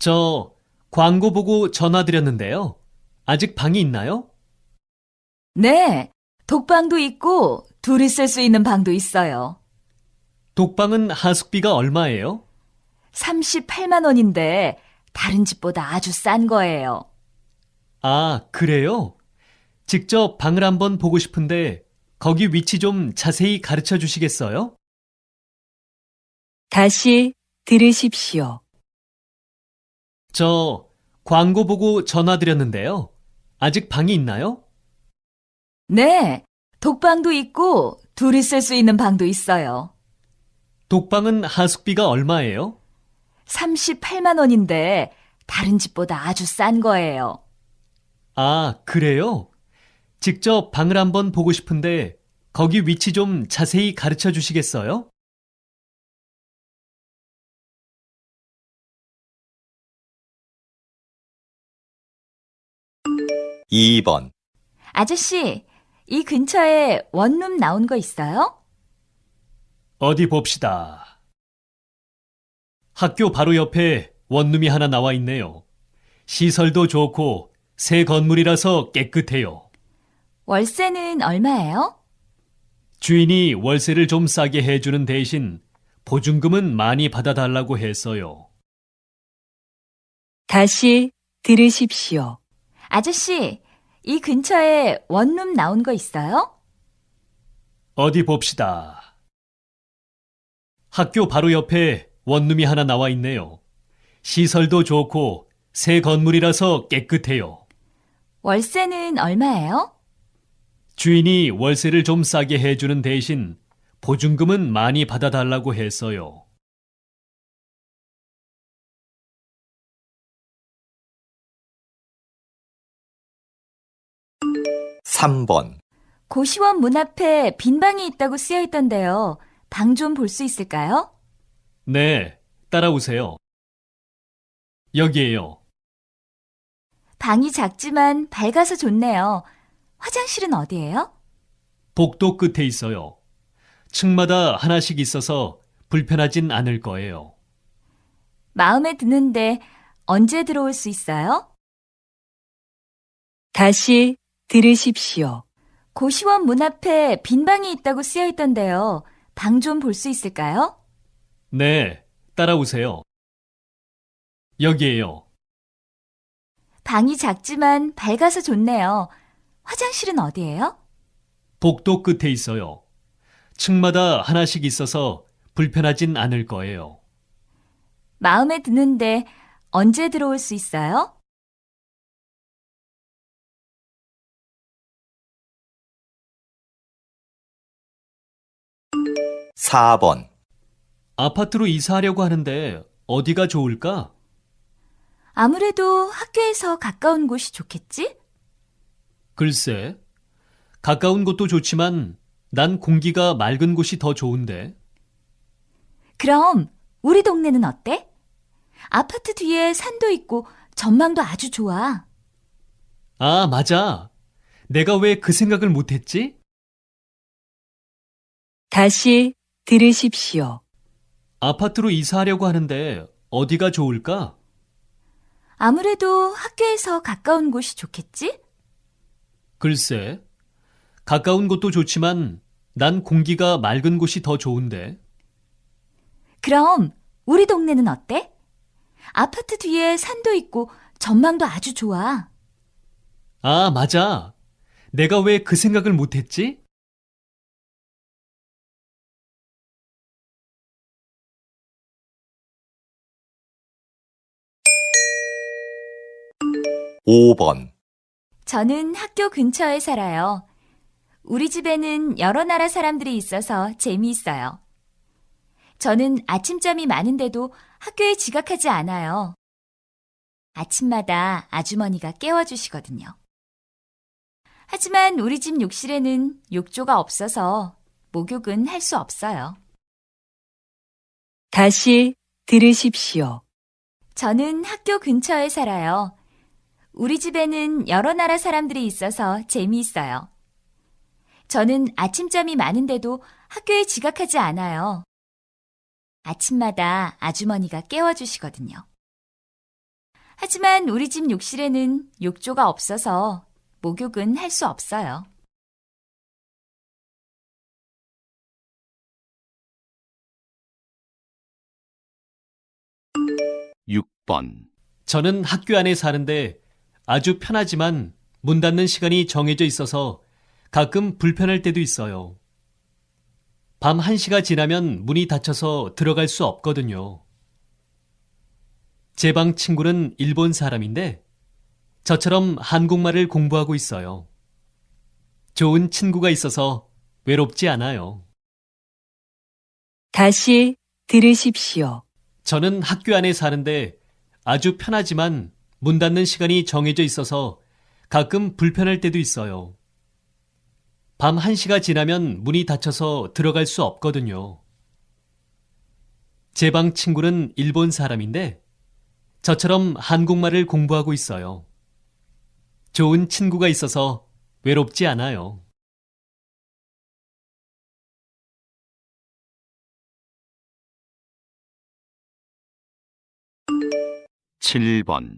저 광고 보고 전화드렸는데요. 아직 방이 있나요? 네, 독방도 있고 둘이 쓸 수 있는 방도 있어요. 독방은 하숙비가 얼마예요? 38만 원인데 다른 집보다 아주 싼 거예요. 아, 그래요? 직접 방을 한번 보고 싶은데 거기 위치 좀 자세히 가르쳐 주시겠어요? 다시 들으십시오. 저 광고 보고 전화드렸는데요. 아직 방이 있나요? 네, 독방도 있고 둘이 쓸 수 있는 방도 있어요. 독방은 하숙비가 얼마예요? 38만 원인데 다른 집보다 아주 싼 거예요. 아, 그래요? 직접 방을 한번 보고 싶은데 거기 위치 좀 자세히 가르쳐 주시겠어요? 이 번 아저씨, 이 근처에 원룸 나온 거 있어요? 어디 봅시다. 학교 바로 옆에 원룸이 하나 나와 있네요. 시설도 좋고 새 건물이라서 깨끗해요. 월세는 얼마예요? 주인이 월세를 좀 싸게 해주는 대신 보증금은 많이 받아달라고 했어요. 다시 들으십시오. 아저씨, 이 근처에 원룸 나온 거 있어요? 어디 봅시다. 학교 바로 옆에 원룸이 하나 나와 있네요. 시설도 좋고 새 건물이라서 깨끗해요. 월세는 얼마예요? 주인이 월세를 좀 싸게 해주는 대신 보증금은 많이 받아달라고 했어요. 3번 고시원 문 앞에 빈 방이 있다고 쓰여 있던데요. 방 좀 볼 수 있을까요? 네, 따라오세요. 여기에요. 방이 작지만 밝아서 좋네요. 화장실은 어디예요? 복도 끝에 있어요. 층마다 하나씩 있어서 불편하진 않을 거예요. 마음에 드는데 언제 들어올 수 있어요? 다시 들으십시오. 고시원 문 앞에 빈 방이 있다고 쓰여 있던데요. 방 좀 볼 수 있을까요? 네, 따라오세요. 여기에요. 방이 작지만 밝아서 좋네요. 화장실은 어디예요? 복도 끝에 있어요. 층마다 하나씩 있어서 불편하진 않을 거예요. 마음에 드는데 언제 들어올 수 있어요? 4번 아파트로 이사하려고 하는데 어디가 좋을까? 아무래도 학교에서 가까운 곳이 좋겠지? 글쎄, 가까운 곳도 좋지만 난 공기가 맑은 곳이 더 좋은데. 그럼 우리 동네는 어때? 아파트 뒤에 산도 있고 전망도 아주 좋아. 아, 맞아. 내가 왜 그 생각을 못했지? 다시 들으십시오. 아파트로 이사하려고 하는데 어디가 좋을까? 아무래도 학교에서 가까운 곳이 좋겠지? 글쎄, 가까운 곳도 좋지만 난 공기가 맑은 곳이 더 좋은데. 그럼 우리 동네는 어때? 아파트 뒤에 산도 있고 전망도 아주 좋아. 아, 맞아. 내가 왜 그 생각을 못했지? 5번 저는 학교 근처에 살아요. 우리 집에는 여러 나라 사람들이 있어서 재미있어요. 저는 아침잠이 많은데도 학교에 지각하지 않아요. 아침마다 아주머니가 깨워주시거든요. 하지만 우리 집 욕실에는 욕조가 없어서 목욕은 할 수 없어요. 다시 들으십시오. 저는 학교 근처에 살아요. 우리 집에는 여러 나라 사람들이 있어서 재미있어요. 저는 아침잠이 많은데도 학교에 지각하지 않아요. 아침마다 아주머니가 깨워주시거든요. 하지만 우리 집 욕실에는 욕조가 없어서 목욕은 할 수 없어요. 6번, 저는 학교 안에 사는데 아주 편하지만 문 닫는 시간이 정해져 있어서 가끔 불편할 때도 있어요. 밤 1시가 지나면 문이 닫혀서 들어갈 수 없거든요. 제 방 친구는 일본 사람인데 저처럼 한국말을 공부하고 있어요. 좋은 친구가 있어서 외롭지 않아요. 다시 들으십시오. 저는 학교 안에 사는데 아주 편하지만 문 닫는 시간이 정해져 있어서 가끔 불편할 때도 있어요. 밤 1시가 지나면 문이 닫혀서 들어갈 수 없거든요. 제 방 친구는 일본 사람인데 저처럼 한국말을 공부하고 있어요. 좋은 친구가 있어서 외롭지 않아요. 7번,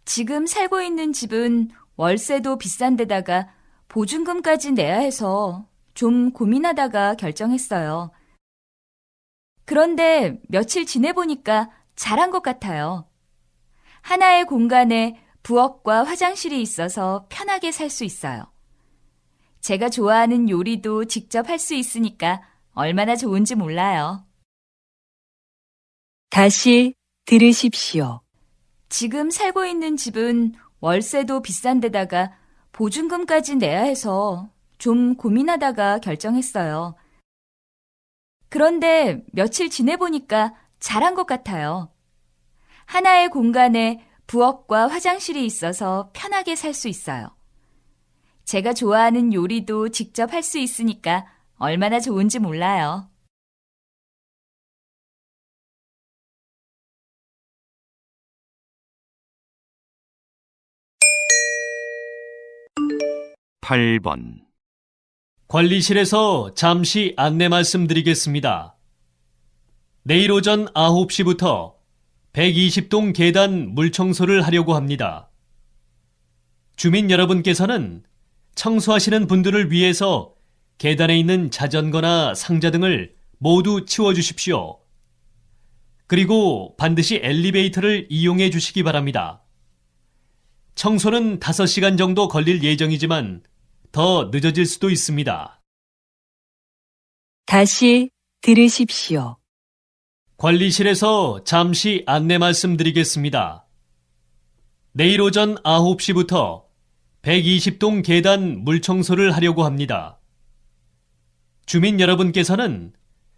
지금 살고 있는 집은 월세도 비싼 데다가 보증금까지 내야 해서 좀 고민하다가 결정했어요. 그런데 며칠 지내보니까 잘한 것 같아요. 하나의 공간에 부엌과 화장실이 있어서 편하게 살 수 있어요. 제가 좋아하는 요리도 직접 할 수 있으니까 얼마나 좋은지 몰라요. 다시 들으십시오. 지금 살고 있는 집은 월세도 비싼 데다가 보증금까지 내야 해서 좀 고민하다가 결정했어요. 그런데 며칠 지내보니까 잘한 것 같아요. 하나의 공간에 부엌과 화장실이 있어서 편하게 살 수 있어요. 제가 좋아하는 요리도 직접 할 수 있으니까 얼마나 좋은지 몰라요. 8번, 관리실에서 잠시 안내 말씀드리겠습니다. 내일 오전 9시부터 120동 계단 물청소를 하려고 합니다. 주민 여러분께서는 청소하시는 분들을 위해서 계단에 있는 자전거나 상자 등을 모두 치워주십시오. 그리고 반드시 엘리베이터를 이용해 주시기 바랍니다. 청소는 5시간 정도 걸릴 예정이지만 더 늦어질 수도 있습니다. 다시 들으십시오. 관리실에서 잠시 안내 말씀드리겠습니다. 내일 오전 9시부터 120동 계단 물청소를 하려고 합니다. 주민 여러분께서는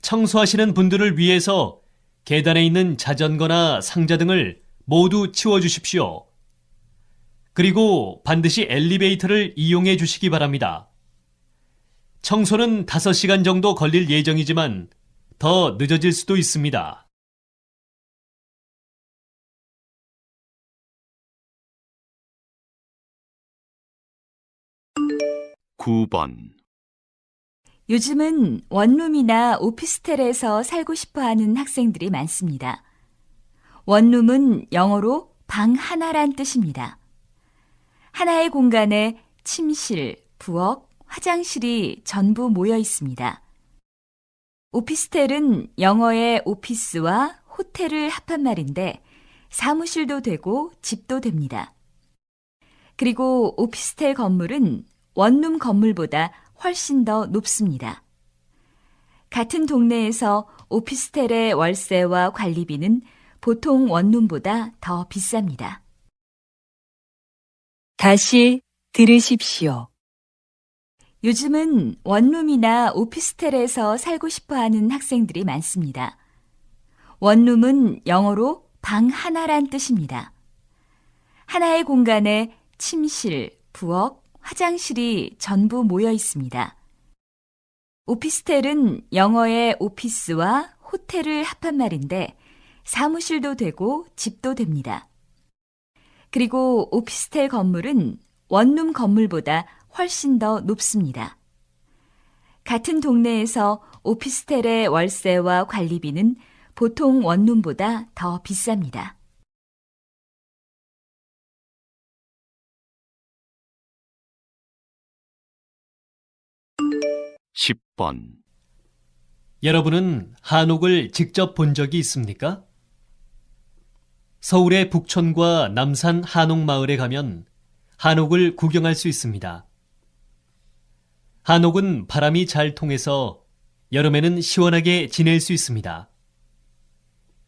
청소하시는 분들을 위해서 계단에 있는 자전거나 상자 등을 모두 치워주십시오. 그리고 반드시 엘리베이터를 이용해 주시기 바랍니다. 청소는 5시간 정도 걸릴 예정이지만 더 늦어질 수도 있습니다. 9번, 요즘은 원룸이나 오피스텔에서 살고 싶어 하는 학생들이 많습니다. 원룸은 영어로 방 하나란 뜻입니다. 하나의 공간에 침실, 부엌, 화장실이 전부 모여 있습니다. 오피스텔은 영어의 오피스와 호텔을 합한 말인데 사무실도 되고 집도 됩니다. 그리고 오피스텔 건물은 원룸 건물보다 훨씬 더 높습니다. 같은 동네에서 오피스텔의 월세와 관리비는 보통 원룸보다 더 비쌉니다. 다시 들으십시오. 요즘은 원룸이나 오피스텔에서 살고 싶어 하는 학생들이 많습니다. 원룸은 영어로 방 하나란 뜻입니다. 하나의 공간에 침실, 부엌, 화장실이 전부 모여 있습니다. 오피스텔은 영어의 오피스와 호텔을 합한 말인데 사무실도 되고 집도 됩니다. 그리고 오피스텔 건물은 원룸 건물보다 훨씬 더 높습니다. 같은 동네에서 오피스텔의 월세와 관리비는 보통 원룸보다 더 비쌉니다. 10번, 여러분은 한옥을 직접 본 적이 있습니까? 서울의 북촌과 남산 한옥마을에 가면 한옥을 구경할 수 있습니다. 한옥은 바람이 잘 통해서 여름에는 시원하게 지낼 수 있습니다.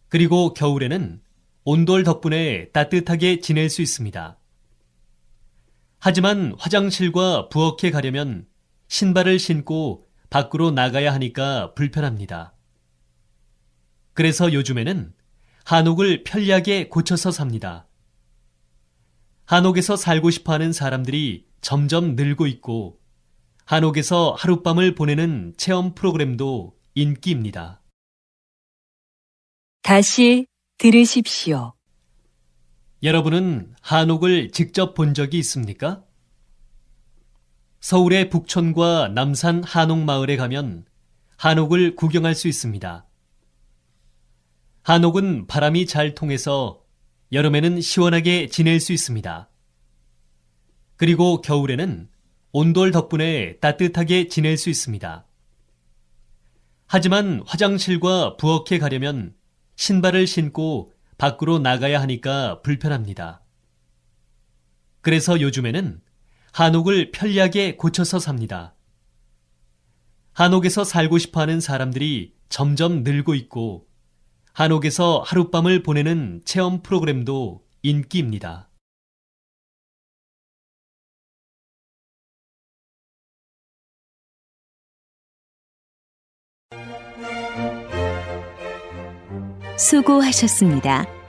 그리고 겨울에는 온돌 덕분에 따뜻하게 지낼 수 있습니다. 하지만 화장실과 부엌에 가려면 신발을 신고 밖으로 나가야 하니까 불편합니다. 그래서 요즘에는 한옥을 편리하게 고쳐서 삽니다. 한옥에서 살고 싶어 하는 사람들이 점점 늘고 있고, 한옥에서 하룻밤을 보내는 체험 프로그램도 인기입니다. 다시 들으십시오. 여러분은 한옥을 직접 본 적이 있습니까? 서울의 북촌과 남산 한옥마을에 가면 한옥을 구경할 수 있습니다. 한옥은 바람이 잘 통해서 여름에는 시원하게 지낼 수 있습니다. 그리고 겨울에는 온돌 덕분에 따뜻하게 지낼 수 있습니다. 하지만 화장실과 부엌에 가려면 신발을 신고 밖으로 나가야 하니까 불편합니다. 그래서 요즘에는 한옥을 편리하게 고쳐서 삽니다. 한옥에서 살고 싶어 하는 사람들이 점점 늘고 있고, 한옥에서 하룻밤을 보내는 체험 프로그램도 인기입니다. 수고하셨습니다.